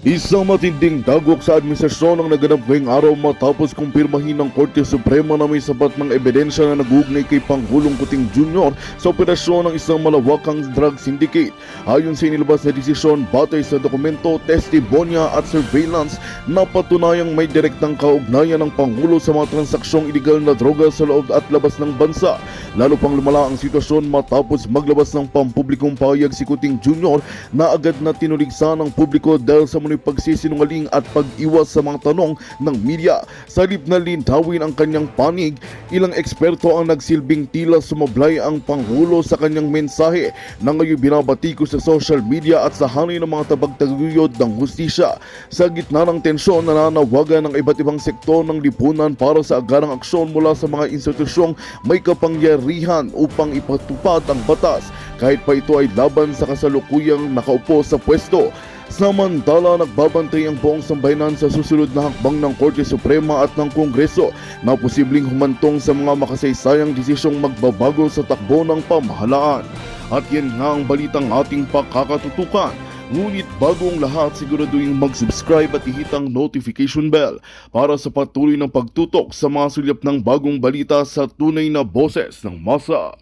Isang matinding dagok sa administrasyon ang naganap ngayong araw matapos kumpirmahin ng Korte Suprema na may sapat ng ebidensya na nagugnay kay Pangulong Kuting Jr. sa operasyon ng isang malawakang drug syndicate. Ayon sa inilabas na desisyon batay sa dokumento, testimonya at surveillance na patunayang may direktang kaugnayan ng Pangulo sa mga transaksyong iligal na droga sa loob at labas ng bansa. Lalo pang lumala ang sitwasyon matapos maglabas ng pampublikong pahayag si Kuting Jr. na agad na tinuligsa ng publiko dahil sa pagsisinungaling at pag-iwas sa mga tanong ng media. Sa halip na lintawin ang kanyang panig, ilang eksperto ang nagsilbing tila sumablay ang Pangulo sa kanyang mensahe na ngayon binabatiko sa social media at sa hanay ng mga tabagtaguyod ng hustisya. Sa gitna ng tensyon, nananawagan ng iba't ibang sektor ng lipunan para sa agarang aksyon mula sa mga institusyong may kapangyarihan upang ipatupad ang batas kahit pa ito ay laban sa kasalukuyang nakaupo sa pwesto. Samantala, nagbabantay ang buong sambayanan sa susunod na hakbang ng Korte Suprema at ng Kongreso na posibleng humantong sa mga makasaysayang desisyong magbabago sa takbo ng pamahalaan. At yan nga ang balitang ating pakakatutukan. Ngunit bago ang lahat, siguraduhin mag-subscribe at ihit ang notification bell para sa patuloy ng pagtutok sa mga sulyap ng bagong balita sa tunay na boses ng masa.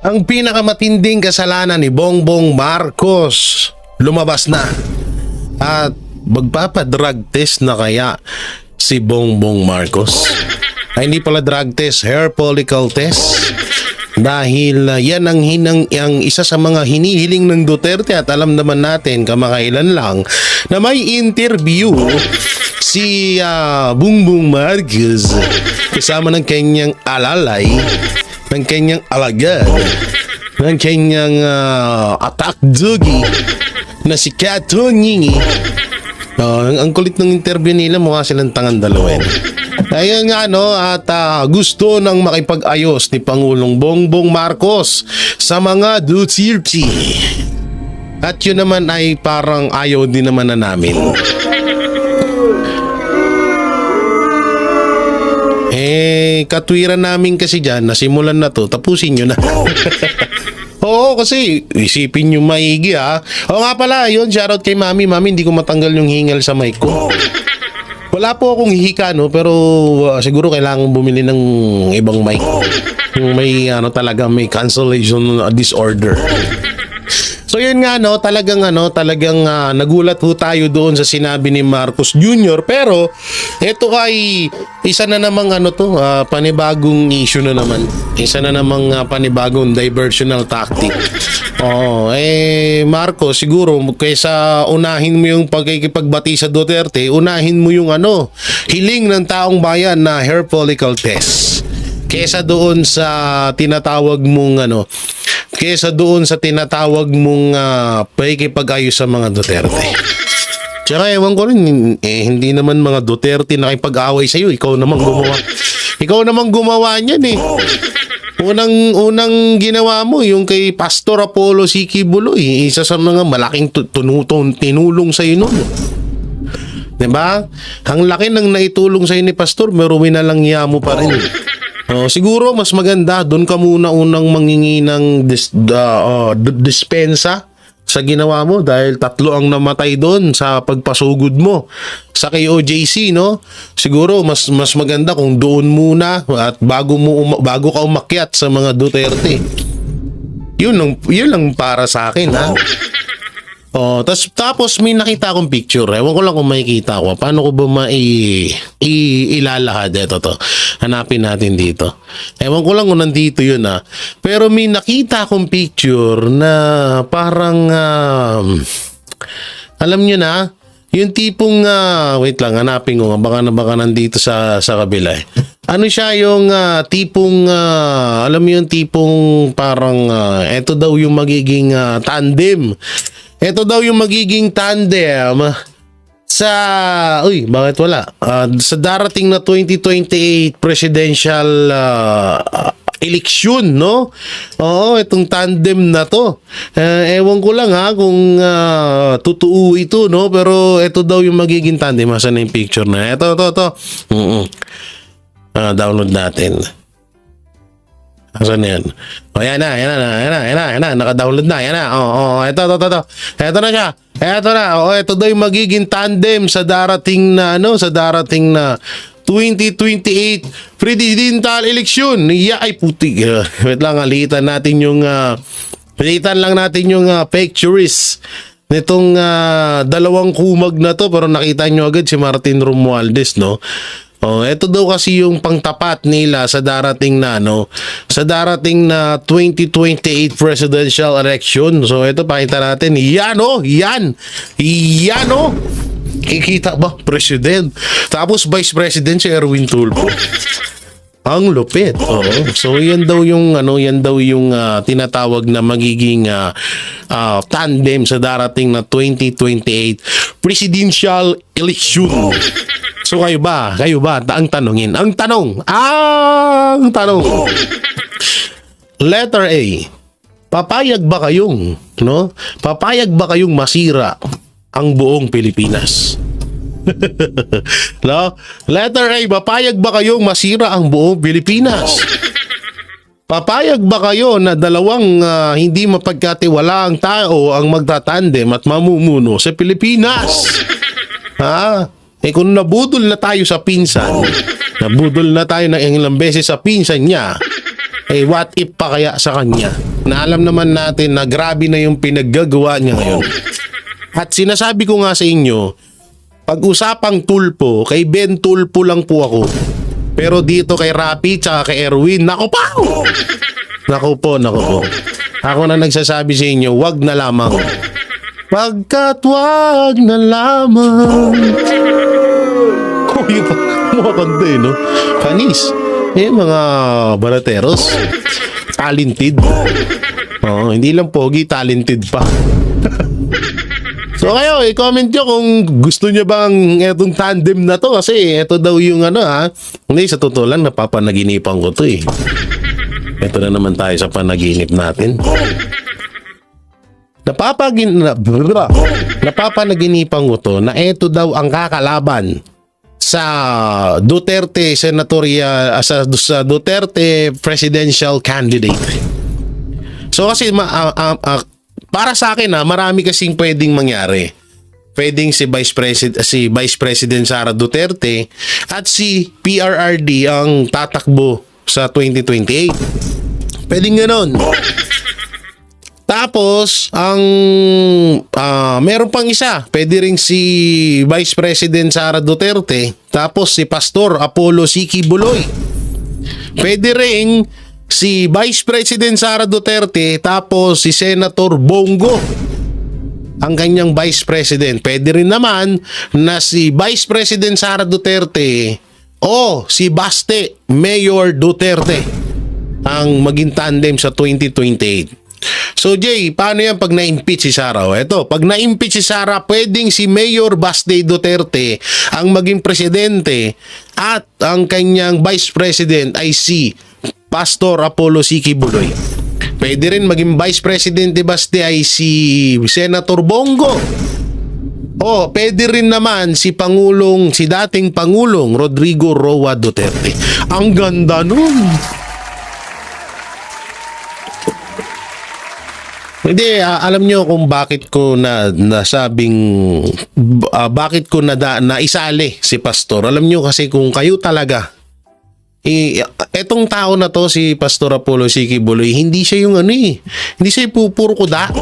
Ang pinakamatinding kasalanan ni Bongbong Marcos lumabas na at magpapadrug test na kaya si Bongbong Marcos. Ay, hindi pala drug test, hair follicle test. Dahil yan ang isa sa mga hinihiling ng Duterte at alam naman natin kamakailan lang na may interview si Bongbong Marcos kasama ng kanyang alalay, ng kanyang alagad, ng kanyang attack doggy na si Kato Nyingi. Ang kulit ng interview nila, mukha silang tangan dalawin. Ayun nga at gusto ng makipag-ayos ni Pangulong Bongbong Marcos sa mga Duterte. At yun naman ay parang ayaw din naman na namin. Katwiran namin kasi dyan, nasimulan na to, tapusin nyo na. Oo, kasi isipin nyo maigi Oo nga pala, yun, shoutout kay Mami. Mami, hindi ko matanggal yung hingal sa mic ko. Wala po akong hihika, pero siguro kailangan bumili ng ibang mic. Yung may, talaga may cancellation disorder. So yun nga talagang nagulat ho tayo doon sa sinabi ni Marcos Jr. Pero ito ay isa na namang panibagong issue na naman. Isa na namang panibagong diversional tactic. Marcos, siguro kaysa unahin mo yung pagkikipagbati sa Duterte, unahin mo yung hiling ng taong bayan na hair follicle test. Kaysa doon sa tinatawag mong pakikipag-ayos sa mga Duterte. Tsaka ewan ko rin, hindi naman mga Duterte nakipag-away sa'yo. Ikaw namang gumawa niyan Unang ginawa mo yung kay Pastor Apollo Siki Buloy, isa sa mga malaking tinulong sa'yo noon. Diba? Ang laki ng naitulong sa'yo ni Pastor, pero winalang mo pa rin. Siguro mas maganda doon ka muna unang mangingi ng dispensa sa ginawa mo dahil 3 ang namatay doon sa pagpasugod mo sa kay OJC, Siguro mas maganda kung doon muna at bago ka umakyat sa mga Duterte. Yun lang para sa akin, Tapos may nakita akong picture. Ewan ko lang kung makikita ko. Paano ko ba ilalahad? Ito to. Hanapin natin dito. Ewan ko lang kung nandito yun Pero may nakita akong picture na parang alam nyo na, yung tipong wait lang, hanapin ko. Baka nandito sa kabila Ano siya yung tipong alam mo yung tipong parang eto daw yung magiging tandem. Ito daw yung magiging tandem sa bakit wala? Sa darating na 2028 presidential eleksyon, no? Oo, itong tandem na to. Ewan ko lang ha kung totoo ito, no? Pero ito daw yung magiging tandem. Asan na yung picture na? Ito. Download natin. Asan na yan? O, yan na. Naka-download na. Yan na. Ito. Ito na siya. Ito na. Ito daw yung magiging tandem sa darating na 2028 presidential election. Ay puti. Wait lang, liitan lang natin yung pictures nitong dalawang kumag na to, pero nakita nyo agad si Martin Romualdez, no? Ito daw kasi yung pangtapat nila sa darating na 2028 presidential election. So ito pakita natin. Yan. Kikita ba? President. Tapos Vice President si Erwin Tulfo. Ang lupit. So yan daw yung tinatawag na magiging tandem sa darating na 2028 presidential election. So kayo ba? Ang tanong. Letter A. Papayag ba kayong masira ang buong Pilipinas? No? Letter A, papayag ba kayong masira ang buong Pilipinas? Papayag ba kayo na dalawang hindi mapagkatiwalaang tao ang magtatandem at mamumuno sa Pilipinas? Kung nabudol na tayo sa pinsan, nabudol na tayo ng ilang beses sa pinsan niya, what if pa kaya sa kanya? Na alam naman natin na grabe na yung pinaggagawa niya ngayon. At sinasabi ko nga sa inyo, pag-usapang Tulpo, kay Ben Tulpo lang po ako. Pero dito kay Rapi tsaka kay Erwin, Naku po. Ako na nagsasabi sa inyo, wag na lamang. Pagkat wag na lamang. Mga kanta no? Panis. Mga barateros. Talented. Hindi lang pogi, talented pa. So kayo, i-comment nyo kung gusto nyo bang etong tandem na to, kasi ito daw yung hindi, sa totoo lang napapanaginipan ko to Ito na naman tayo sa panaginip natin. Napapanaginipan ko to na ito daw ang kakalaban sa Duterte sa Duterte presidential candidate. So kasi para sa akin marami kasing pwedeng mangyari. Pwedeng si Vice President Sara Duterte at si PRRD ang tatakbo sa 2028. Pwedeng ganoon. Tapos meron pang isa, pwede ring si Vice President Sara Duterte, tapos si Pastor Apollo Siki Buloy. Pwede ring si Vice President Sara Duterte, tapos si Senator Bongo ang kanyang Vice President. Pwede rin naman na si Vice President Sara Duterte o si Baste Mayor Duterte ang maging tandem sa 2028. So Jay, paano yan pag na-impeach si Sara? Ito, pag na-impeach si Sara, pwedeng si Mayor Baste Duterte ang maging presidente at ang kanyang Vice President ay si Pastor Apollo Siki Buloy. Pwede rin maging Vice Presidente Baste ay si Senator Bongo. Pwede rin naman si dating Pangulong Rodrigo Roa Duterte. Ang ganda nun. Hindi, alam nyo kung bakit ko bakit ko naisali si Pastor. Alam nyo kasi kung kayo talaga, etong tao na to, si Pastor Apollo Siki Buloy, hindi siya yung hindi siya puro kuda.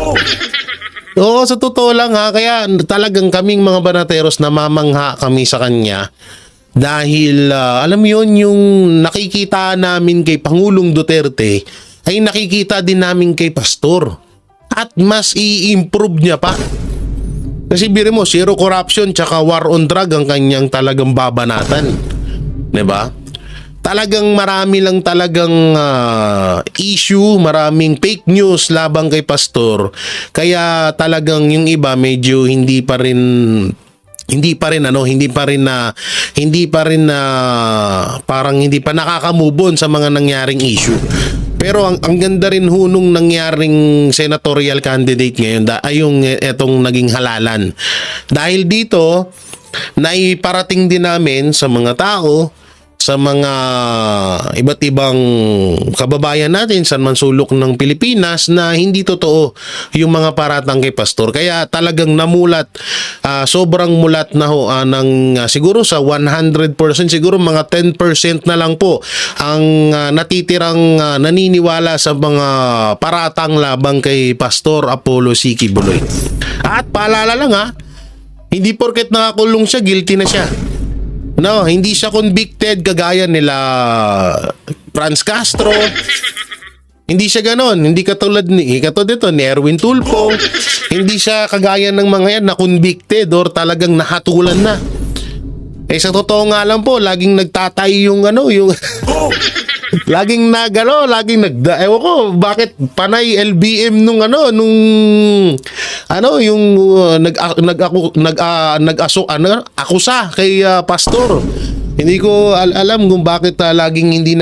Sa totoo lang kaya talagang kaming mga banateros namamangha kami sa kanya. Dahil alam mo yun, yung nakikita namin kay Pangulong Duterte ay nakikita din namin kay Pastor. At mas i-improve niya pa. Kasi biro mo, zero corruption tsaka war on drug ang kanyang talagang babanatan. Diba? Talagang marami lang talagang issue, maraming fake news labang kay Pastor. Kaya talagang yung iba medyo hindi pa rin hindi pa rin parang hindi pa nakaka-move on sa mga nangyaring issue. Pero ang ganda rin nung nangyaring senatorial candidate ngayon ay yung etong naging halalan. Dahil dito, naiparating din namin sa mga tao, sa mga iba't ibang kababayan natin sa mansulok ng Pilipinas na hindi totoo yung mga paratang kay Pastor. Kaya talagang namulat, sobrang mulat na ho siguro sa 100%, siguro mga 10% na lang po ang natitirang naniniwala sa mga paratang labang kay Pastor Apollo C. Quiboloy. At paalala lang hindi porket nakakulong siya, guilty na siya. No, hindi siya convicted kagaya nila Franz Castro. Hindi siya ganon. Hindi katulad ni Erwin Tulfo. Hindi siya kagaya ng mga yan na convicted or talagang nahatulan na. Sa totoo nga lang po, laging nagtatay yung laging ewan ko bakit panay LBM akusa kay Pastor. Hindi ko alam kung bakit laging hindi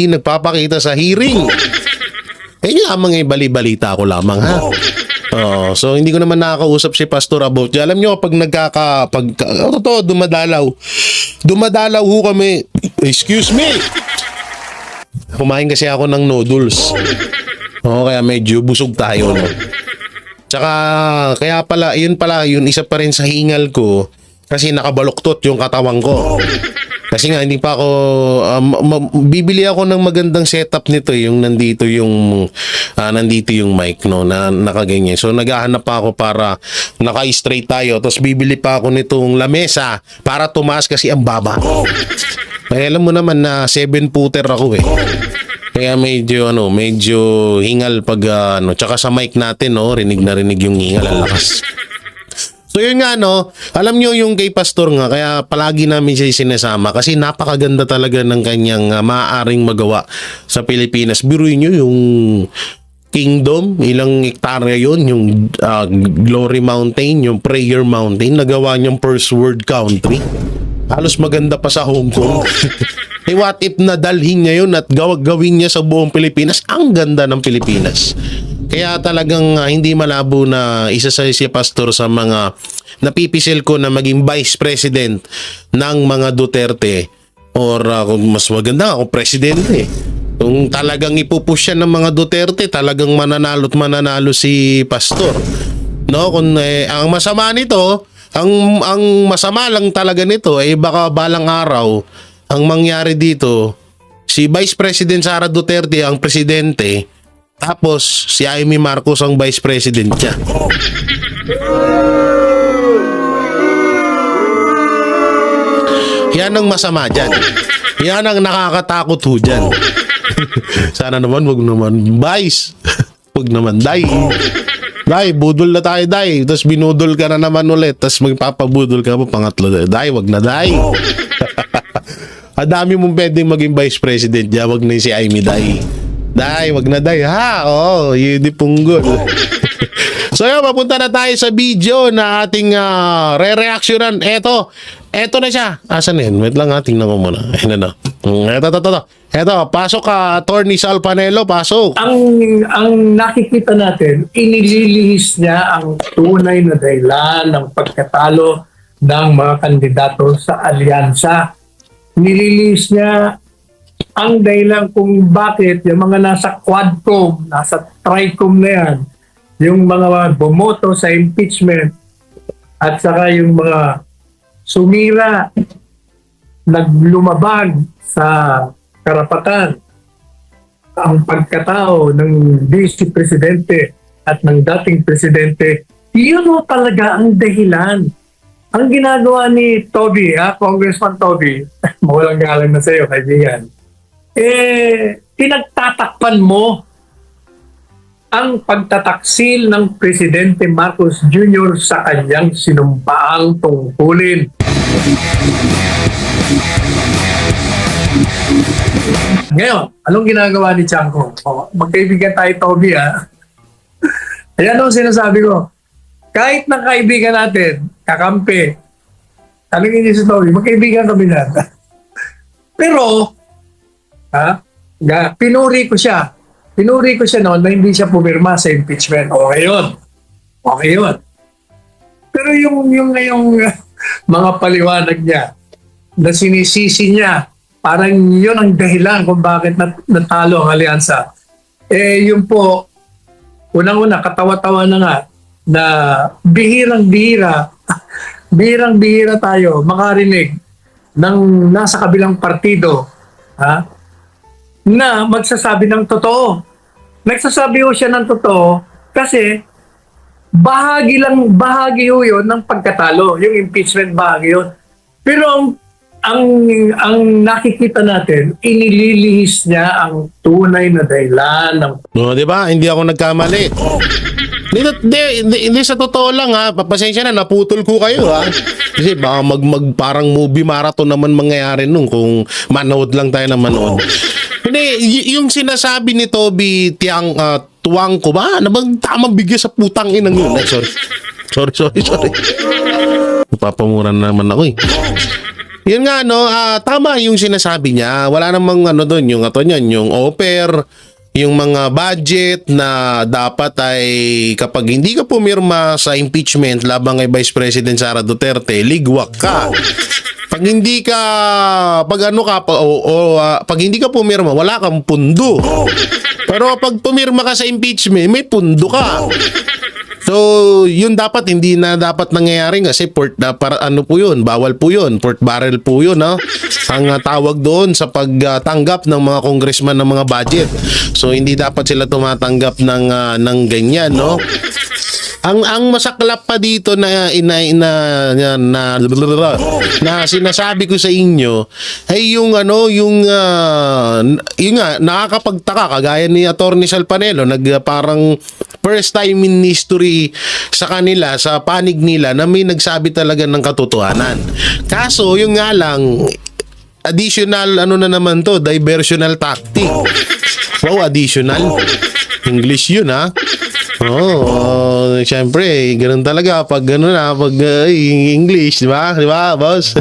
nagpapakita sa hearing. Lamang bali-balita ko lamang so hindi ko naman nakakausap si Pastor about. Alam nyo kapag dumadalaw ho kami. Excuse me. Kumain kasi ako ng noodles. Kaya medyo busog tayo, no? Tsaka, yun isa pa rin sa hingal ko kasi nakabaluktot yung katawan ko. Kasi nga, hindi pa ako, bibili ako ng magandang setup nito, yung nandito yung mic, no, na nakaganyan. So, naghahanap pa ako para naka-straight tayo. Tapos, bibili pa ako nitong lamesa para tumaas kasi ang baba. Alam mo naman na 7-footer ako Kaya medyo hingal pag tsaka sa mic natin, rinig na rinig yung hingal, ang lakas. So yun nga, alam nyo yung kay Pastor nga, kaya palagi namin siya sinasama kasi napakaganda talaga ng kanyang maaaring magawa sa Pilipinas. Biruin nyo yung Kingdom, ilang hektarya yun, yung Glory Mountain, yung Prayer Mountain, nagawa niyang first world country. Halos maganda pa sa Hong Kong. What if nadalhin niya yun at gawin niya sa buong Pilipinas? Ang ganda ng Pilipinas. Kaya talagang hindi malabo na isa sa si Pastor sa mga napipisil ko na maging Vice President ng mga Duterte or kung mas maganda kung Presidente. Kung talagang ipupush siya ng mga Duterte, talagang mananalo si Pastor. No, kung ang masama nito, ang masama lang talaga nito ay baka balang araw ang mangyari dito, si Vice President Sara Duterte ang presidente, tapos si Amy Marcos ang Vice President niya. Yan ang masama dyan. Yan ang nakakatakot ho dyan. Sana naman, wag naman Vice. Wag naman Day. Day, budol na tayo Day. Tapos binudol ka na naman ulit. Tapos magpapabudol ka pa pangatlo. Day, wag na Day. Adami mong pwedeng maging Vice President dyan. Wag na si Amy Day. Day, wag na Day. Yun di punggol. So yun, papunta na tayo sa video na ating re-reactionan. Eto na siya. Asan yun? Wait lang tingnan ko muna. Ayan na. Eto, pasok ka, Attorney Sal Panelo, pasok. Ang nakikita natin, inililihis niya ang tunay na dahilan ng pagkatalo ng mga kandidato sa alyansa. Nililihis niya ang dahilan kung bakit yung mga nasa Quadcom, nasa Tricom na yan, yung mga bumoto sa impeachment at saka yung mga sumira, naglumabag sa karapatan ang pagkatao ng Vice Presidente at ng dating Presidente, yun talaga ang dahilan. Ang ginagawa ni Toby, Congressman Toby, mawalang galang na sa iyo, kaibigan, pinagtatakpan mo ang pagtataksil ng Presidente Marcos Jr. sa kanyang sinumpaang tungkulin. Ngayon, anong ginagawa ni Chanko? Magkaibigan tayo, Toby, Ayan ang sinasabi ko. Kahit ng kaibigan natin, kakampi, Tanungin niyo si Toby, magkaibigan kami na. Pero, pinuri ko siya. Pinuri ko siya noon na hindi siya pumirma sa impeachment. Okay yun. Okay yun. Pero yung ngayong mga paliwanag niya, na sinisisi niya, parang yun ang dahilan kung bakit natalo ang alyansa. Yun po, unang-una, katawa-tawa na nga, na bihirang-bihira tayo makarinig ng nasa kabilang partido na magsasabi ng totoo. Nagsasabi ho siya ng totoo kasi bahagi ho yun ng pagkatalo, yung impeachment bahagi yun. Pero ang nakikita natin, inililihis niya ang tunay na dahilan ng No, 'di ba? Hindi ako nagkamali. Hindi sa totoo lang ha. Papasensya na, naputol ko kayo ha. Kasi baka parang movie marathon naman mangyayari nung kung manood lang tayo na manood. Hindi, yung sinasabi ni Toby tuwang ko ba? Ano bang tamang bigay sa putang inang yun? Sorry. Papamura naman ako eh. Yun nga tama yung sinasabi niya. Wala namang doon, yung offer, yung mga budget na dapat ay kapag hindi ka pumirma sa impeachment labang kay Vice President Sara Duterte, ligwak ka. Pag hindi ka pag hindi ka pumirma, wala kang pundo. Pero pag pumirma ka sa impeachment, may pundo ka. So, yun dapat hindi na dapat nangyayari kasi bawal po yun, port barrel po yun, no? Ang tawag doon sa pagtanggap ng mga congressman ng mga budget. So, hindi dapat sila tumatanggap ng ganyan, no? Ang masaklap pa dito na sinasabi ko sa inyo ay yung nakakapagtaka kagaya ni Attorney Salpanelo, parang first time in history sa kanila, sa panig nila na may nagsabi talaga ng katotohanan. Kaso yung nga lang additional naman to, diversional tactic. Wow, additional. English yun ha. Siyempre, ganun talaga pag English, di ba? Di ba, boss?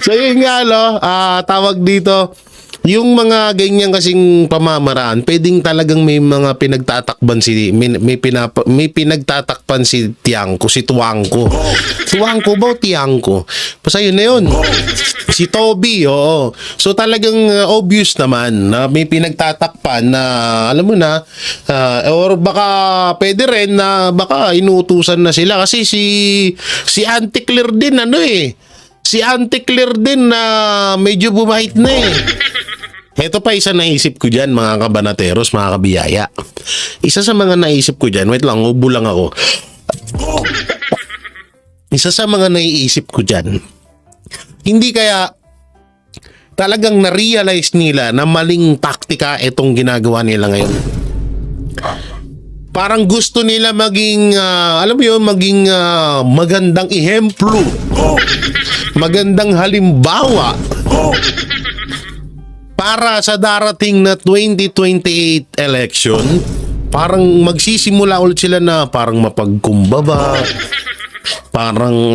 So yun nga tawag dito, yung mga ganyan kasing pamamaraan, pwedeng talagang may mga pinagtatakpan may pinagtatakpan si Tiangco, si Tuangco. Tuangco ba o Tiangco? Basta yun na yun. Si Toby, oo. So talagang obvious naman na may pinagtatakpan na alam mo na or baka pwede rin na baka inuutusan na sila kasi si Auntie Claire din si Auntie Claire din na medyo bumahit na eh. Ito pa isa naisip ko dyan mga kabanateros, mga kabiyaya. Isa sa mga naisip ko dyan, wait lang, ubo lang ako. Isa sa mga naiisip ko dyan, hindi kaya talagang na-realize nila na maling taktika itong ginagawa nila ngayon. Parang gusto nila maging, maging magandang ehemplo. Magandang halimbawa. Para sa darating na 2028 election, parang magsisimula ulit sila na parang mapagkumbaba. Parang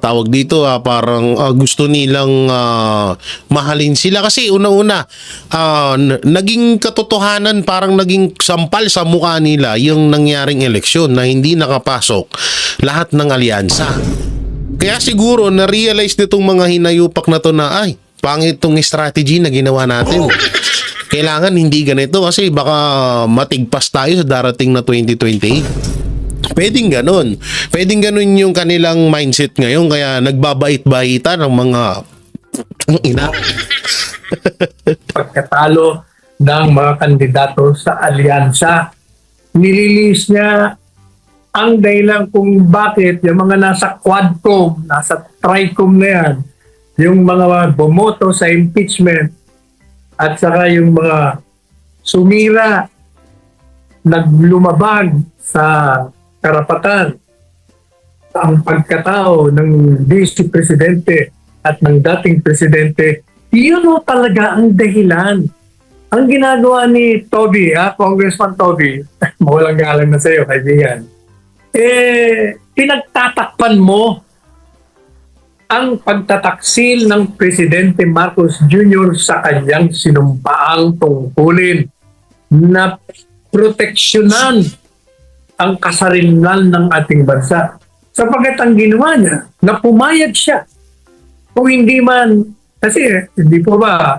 tawag dito parang gusto nilang mahalin sila kasi una-una naging katotohanan, parang naging sampal sa mukha nila yung nangyaring eleksyon na hindi nakapasok lahat ng alyansa. Kaya siguro na-realize nitong mga hinayupak na to na pangit tong strategy na ginawa natin. Kailangan hindi ganito kasi baka matigpas tayo sa darating na 2028. Pwedeng ganun. Pwedeng ganun yung kanilang mindset ngayon kaya nagbabait-baita ng mga ina. Pagkatalo ng mga kandidato sa alyansa, nililis niya ang dahilan kung bakit yung mga nasa Quadcom, nasa Tricom na yan, yung mga bumoto sa impeachment at saka yung mga sumira, naglumabag sa karapatan, ang pagkatao ng Vice Presidente at ng dating Presidente, yun talaga ang dahilan. Ang ginagawa ni Toby, Congressman Toby, mawalang galang na sa iyo, kaibigan. pinagtatakpan mo ang pagtataksil ng Presidente Marcos Jr. sa kanyang sinumpaang tungkulin na proteksyonan ang kasarinlan ng ating bansa. Sapagkat ang ginawa niya, na pumayag siya. Kung hindi man, kasi hindi po ba,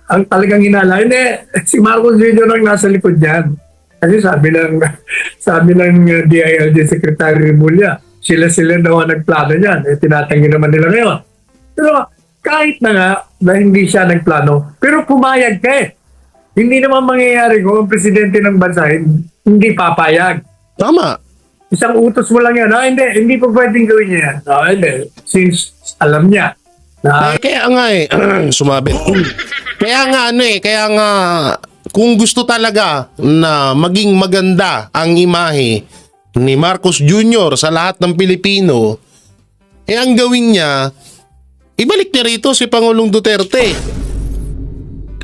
ang talagang hinala, hindi, si Marcos Jr. ang nasa likod niyan. Kasi sabi ng DILG Secretary Remulla, sila daw ang nagplano niyan. Tinatanggi naman nila ngayon. Pero kahit na nga na hindi siya nagplano, pero pumayag ka eh. Hindi naman mangyayari kung ang presidente ng bansa hindi papayag. Tama. Isang utos mo lang yan. Hindi po pwedeng gawin niya yan. Hindi. Since alam niya na Kaya nga sumabit. Kaya nga kung gusto talaga na maging maganda ang imahe ni Marcos Jr. sa lahat ng Pilipino, ang gawin niya, ibalik niya rito si Pangulong Duterte.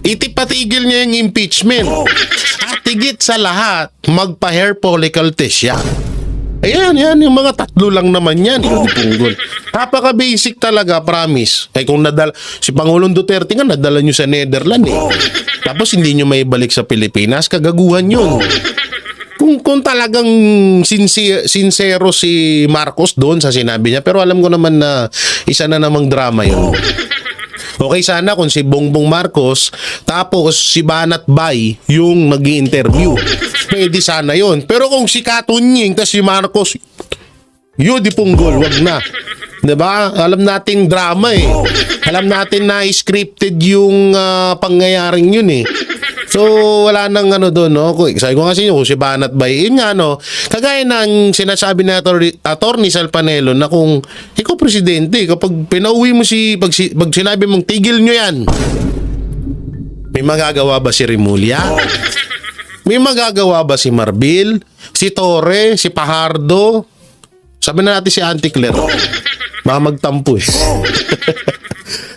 Itipatigil niya yung impeachment. At higit sa lahat, magpa-hair follicle test siya. Ayan, yung mga tatlo lang naman yan. Punggol. Napaka-basic talaga, promise. Kung si Pangulong Duterte nga, nadala nyo sa Netherlands Tapos hindi nyo may balik sa Pilipinas, kagaguhan yun. Kung talagang sincero si Marcos doon sa sinabi niya, pero alam ko naman na isa na namang drama yun. Okay sana kung si Bongbong Marcos tapos si Banat Bay yung nag-i-interview. Pwede sana yun. Pero kung si Katunying tapos si Marcos, yun di punggol, wag na. Diba? Alam nating drama Alam natin na scripted yung pangyayaring yun So, wala nang doon, no? Sabi ko kasi kung si Banat Bay, yun nga, kagaya ng sinasabi na Attorney Salpanelo na kung ikaw presidente, kapag pinauwi mo pag sinabi mong tigil nyo yan, may magagawa ba si Remulla? May magagawa ba si Marbil? Si Torre? Si Pajardo? Sabi na natin si Auntie Claire. Baka magtampo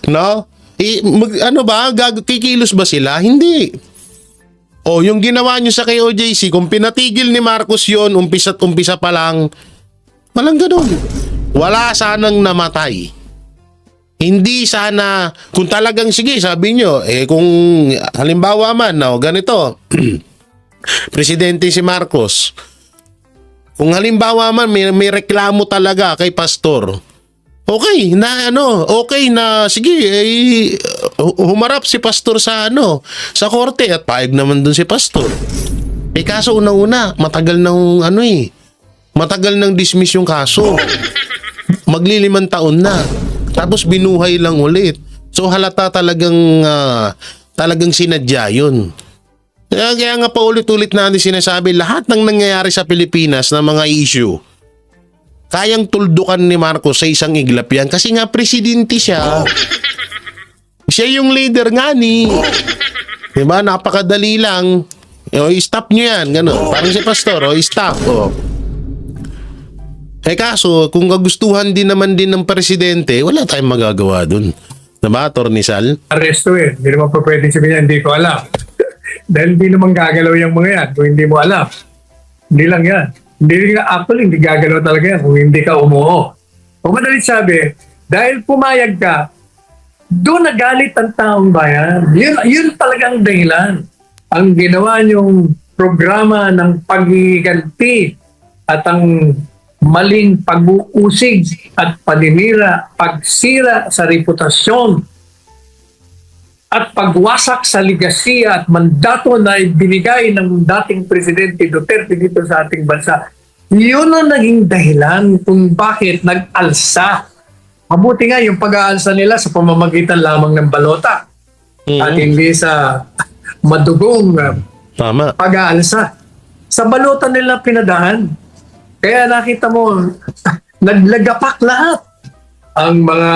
No? Kikilos ba sila? Hindi. Yung ginawa nyo sa KOJC, kung pinatigil ni Marcos yon, umpisa pa lang, walang ganun. Wala sanang namatay. Hindi sana, kung talagang sige, sabi nyo, kung halimbawa man, ganito, Presidente si Marcos, kung halimbawa man may reklamo talaga kay Pastor, okay na sige, humarap si Pastor sa korte at paig naman dun si Pastor. Kaso unang-una, matagal nang dismiss yung kaso. Maglilimang taon na. Tapos binuhay lang ulit. So halata talagang sinadya yun. Kaya nga paulit-ulit natin sinasabi, lahat ng nangyayari sa Pilipinas na mga issue, kayang tuldukan ni Marcos sa isang iglap yan kasi nga presidente siya. Siya yung leader nga diba? Napakadali lang. I-stop nyo yan. Ganun. Parang si Pastor. I-stop. Kaso, kung kagustuhan din naman din ng presidente, wala tayong magagawa dun. Diba, Atty. Sal? Aresto Hindi naman pa pwede sabihin, hindi ko alam. Dahil hindi naman gagalaw yung mga yan kung hindi mo alam. Hindi lang yan. Hindi gagalaw talaga yan kung hindi ka umuo. O madalit sabi, dahil pumayag ka, doon nagalit ang taong bayan. Yun talagang dahilan. Ang ginawa niyong programa ng paghiganti at ang maling pag-uusig at paninira, pagsira sa reputasyon at pagwasak sa ligasiya at mandato na ibinigay ng dating Presidente Duterte dito sa ating bansa, yun ang naging dahilan kung bakit nag-alsa. Mabuti nga yung pag-aalsa nila sa pamamagitan lamang ng balota at hindi sa madugong pag-aalsa. Sa balota nila pinadaan. Kaya nakita mo, naglagapak lahat ang mga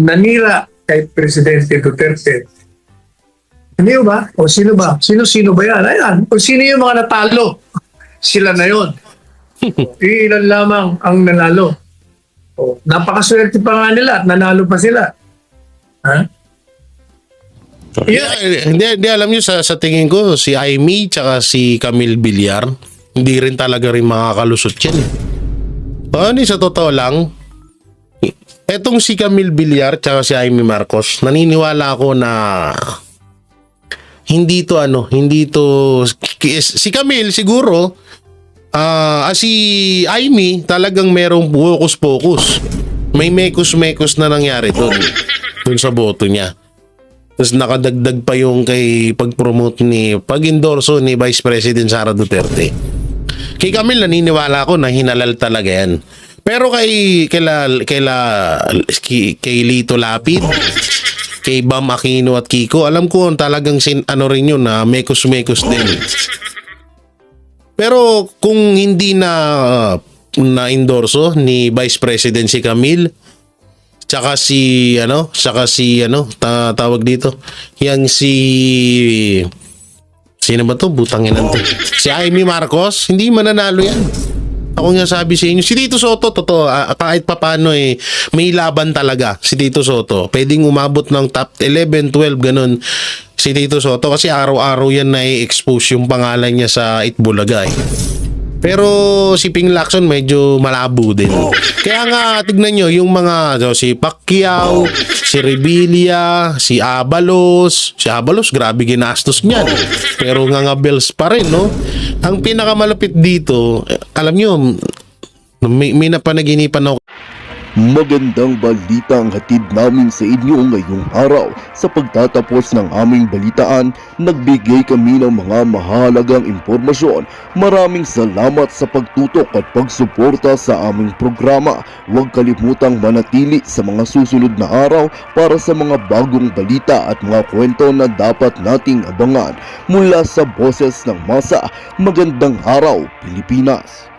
nanira kay Presidente Duterte. Hindi ba? O sino ba? Sino ba yan? Ayan. O sino yung mga natalo? Sila na yun. Ilan lamang ang nanalo. O, napakaswerte pa nga nila at nanalo pa sila. Ha? Hindi alam nyo sa tingin ko si Aimee tsaka si Camille Villar hindi rin talaga rin makakalusot yan. Sa totoo lang, etong si Camille Villar tsaka si Amy Marcos, naniniwala ako na hindi to si Camille siguro, si Amy talagang merong focus. May mekos na nangyari dun sa boto niya. Tapos nakadagdag pa yung pag-endorso ni Vice President Sara Duterte. Kay Camille naniniwala ako na hinalal talaga yan. Pero kay Lito Lapid, kay Bam Aquino at Kiko, alam ko talagang rin yun na mekos din. Pero kung hindi na endorso ni Vice President si Camille, tsaka tawag dito, yang sino ba to? Butanginan to. Si Amy Marcos, hindi mananalo yan. Ako nga sabi sa inyo, si Tito Soto, totoo, kahit papano may laban talaga si Tito Soto. Pwedeng umabot ng top 11, 12, ganun si Tito Soto kasi araw-araw yan na i-expose yung pangalan niya sa Itbulaga. Pero si Ping Lacson medyo malabo din. Kaya nga tignan nyo yung mga si Pacquiao, si Revilla, si Abalos. Si Abalos grabe ginastos niyan. Pero nga bells pa rin, no? Ang pinakamalapit dito, alam nyo, may napanaginipan ako. Magandang balita ang hatid namin sa inyo ngayong araw. Sa pagtatapos ng aming balitaan, nagbigay kami ng mga mahalagang impormasyon. Maraming salamat sa pagtutok at pagsuporta sa aming programa. Huwag kalimutang manatili sa mga susunod na araw para sa mga bagong balita at mga kwento na dapat nating abangan. Mula sa Boses ng Masa, magandang araw Pilipinas!